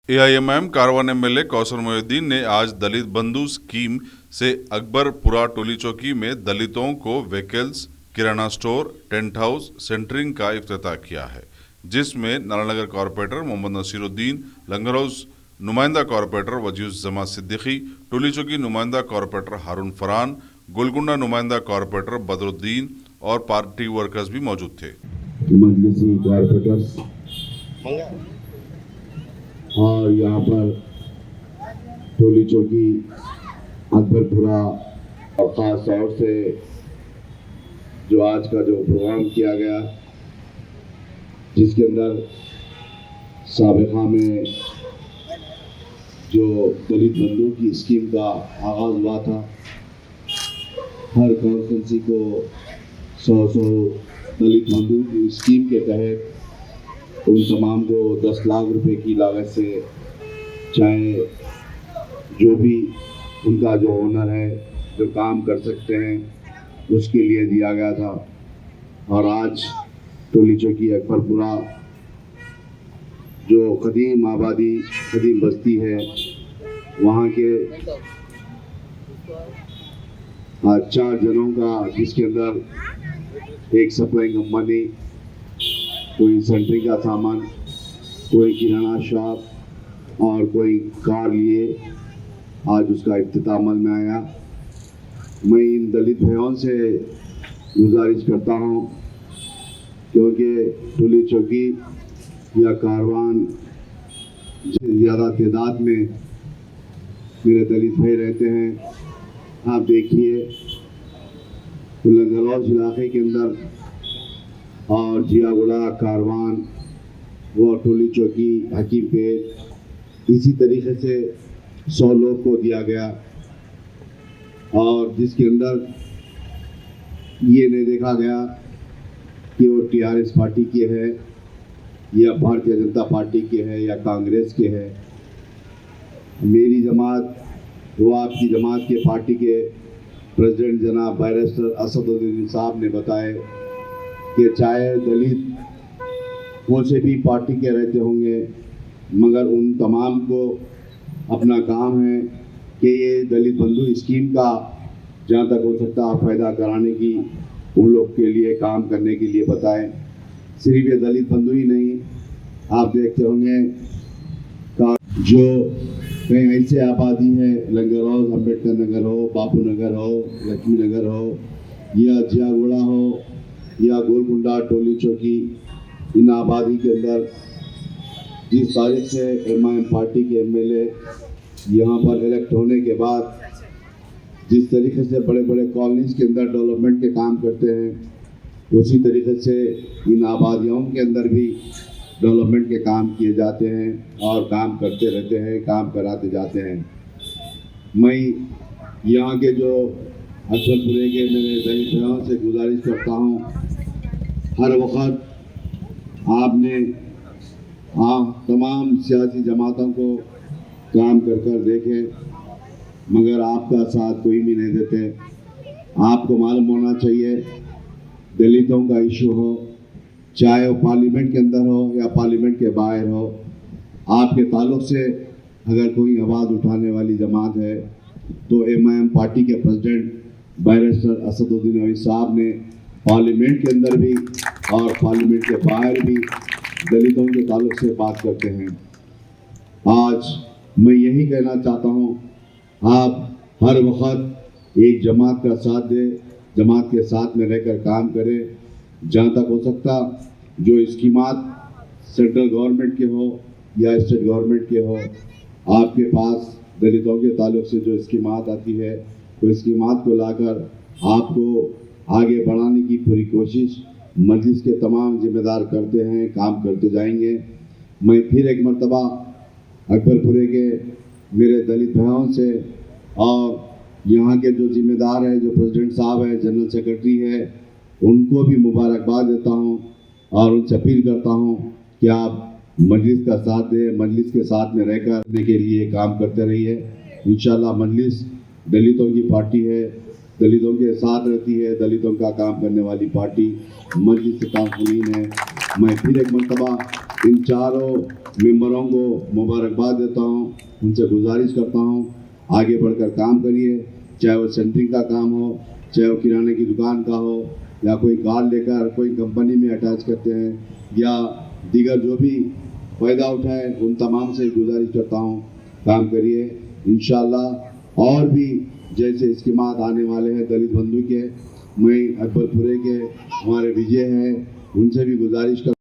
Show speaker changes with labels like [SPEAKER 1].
[SPEAKER 1] AIMIM Karwan MLA Kausar Mohiuddin ने आज दलित बंधु स्कीम से अकबरपुरा टोली चौकी में दलितों को व्हीकल्स, किराना स्टोर, टेंट हाउस, सेंटरिंग का इफ्तिताह किया है, जिसमें नारायणनगर कॉरपोरेटर मोहम्मद नसीरुद्दीन, लंगर हाउस नुमाइंदा कॉरपोरेटर वजीउज़्ज़मा सिद्दीकी, टोली चौकी नुमाइंदा कॉरपोरेटर हारून फरहान, गोलकुंडा नुमाइंदा कॉरपोरेटर बदरुद्दीन और पार्टी वर्कर्स भी मौजूद थे।
[SPEAKER 2] मजलिसी कॉरपोरेटर्स और यहाँ पर टोली चौकी अकबरपुरा और ख़ास तौर से जो आज का जो प्रोग्राम किया गया, जिसके अंदर साबिक़ा में जो दलित बंधु की स्कीम का आगाज़ हुआ था, हर कॉन्स्टिट्यूंसी को 100 दलित बंधु की स्कीम के तहत उन तमाम को 10 लाख रुपए की लागत से, चाहे जो भी उनका जो हुनर है, जो काम कर सकते हैं, उसके लिए दिया गया था। और आज टोली चौकी अकबरपुरा जो कदीम आबादी, कदीम बस्ती है, वहाँ के 4 जनों का, जिसके अंदर एक सप्लाई कंपनी, कोई सेंटरिंग का सामान, कोई किराना शॉप और कोई कार लिए आज उसका इफ्तिताह अमल में आया। मैं इन दलित भाइयों से गुजारिश करता हूँ, क्योंकि टोली चौकी या कारवान ज़्यादा तादाद में मेरे दलित भाई रहते हैं। आप देखिए लंगर हाउस इलाके के अंदर और जियागुड़ा, कारवान व टोली चौकी, हकीम पेट, इसी तरीके से 100 लोग को दिया गया, और जिसके अंदर ये नहीं देखा गया कि वो टीआरएस पार्टी के है या भारतीय जनता पार्टी के है या कांग्रेस के है। मेरी जमात वो आपकी जमात के पार्टी के प्रेसिडेंट जनाब बैरिस्टर असदुद्दीन साहब ने बताया कि चाहे दलित कौन से भी पार्टी के रहते होंगे, मगर उन तमाम को अपना काम है कि ये दलित बंधु स्कीम का जहाँ तक हो सकता है फ़ायदा कराने की, उन लोग के लिए काम करने के लिए बताएं। सिर्फ ये दलित बंधु ही नहीं, आप देखते होंगे का जो कहीं ऐसे आबादी है, लंगर हाउस, अम्बेडकर नगर हो, बापू नगर हो, लक्ष्मी नगर हो, या जियागुड़ा हो, या गोलकुंडा, टोली चौकी, इन आबादी के अंदर जिस तारीख से एमआईएम पार्टी के एमएलए यहाँ पर इलेक्ट होने के बाद जिस तरीके से बड़े बड़े कॉलोनीज़ के अंदर डेवलपमेंट के काम करते हैं, उसी तरीके से इन आबादियों के अंदर भी डेवलपमेंट के काम किए जाते हैं और काम करते रहते हैं, काम कराते जाते हैं। मैं यहाँ के जो अकबरपुरे के मेरे दलित भाइयों से गुजारिश करता हूँ, हर वक्त आपने तमाम सियासी जमातों को काम कर कर देखे, मगर आपका साथ कोई भी नहीं देते। आपको मालूम होना चाहिए, दलितों का इशू हो, चाहे वो पार्लियामेंट के अंदर हो या पार्लियामेंट के बाहर हो, आपके ताल्लुक से अगर कोई आवाज़ उठाने वाली जमात है तो एमआईएम पार्टी के प्रेसिडेंट बैरिस्टर असदुद्दीन ओवैसी साहब ने पार्लियामेंट के अंदर भी और पार्लियामेंट के बाहर भी दलितों के ताल्लुक से बात करते हैं। आज मैं यही कहना चाहता हूँ, आप हर वक्त एक जमात का साथ दें, जमात के साथ में रहकर काम करें। जहाँ तक हो सकता जो स्कीमात सेंट्रल गवर्नमेंट के हो या स्टेट गवर्नमेंट के हो, आपके पास दलितों के ताल्लुक से जो स्कीमात आती है, वो स्कीमात को लाकर आपको आगे बढ़ाने की पूरी कोशिश मजलिस के तमाम जिम्मेदार करते हैं, काम करते जाएंगे। मैं फिर एक मरतबा अकबरपुरे के मेरे दलित भाइयों से और यहाँ के जो जिम्मेदार हैं, जो प्रेसिडेंट साहब हैं, जनरल सेक्रेटरी है, उनको भी मुबारकबाद देता हूँ और उनसे अपील करता हूँ कि आप मजलिस का साथ दें, मजलिस के साथ में रहकर के लिए काम करते रहिए। इंशाल्लाह मजलिस दलितों की पार्टी है, दलितों के साथ रहती है, दलितों का काम करने वाली पार्टी मजलिस काफिलीन है। मैं फिर एक मरतबा इन चारों मेंबरों को मुबारकबाद देता हूँ, उनसे गुजारिश करता हूँ आगे बढ़कर काम करिए, चाहे वो सेंटरिंग का काम हो, चाहे वो किराने की दुकान का हो, या कोई कार लेकर कोई कंपनी में अटैच करते हैं, या दीगर जो भी फ़ायदा उठाए, उन तमाम से गुजारिश करता हूँ काम करिए। इंशाअल्लाह और भी जैसे स्कीमात आने वाले हैं दलित बंधु के, मैं अकबरपुरे के हमारे विजय हैं, उनसे भी गुजारिश कर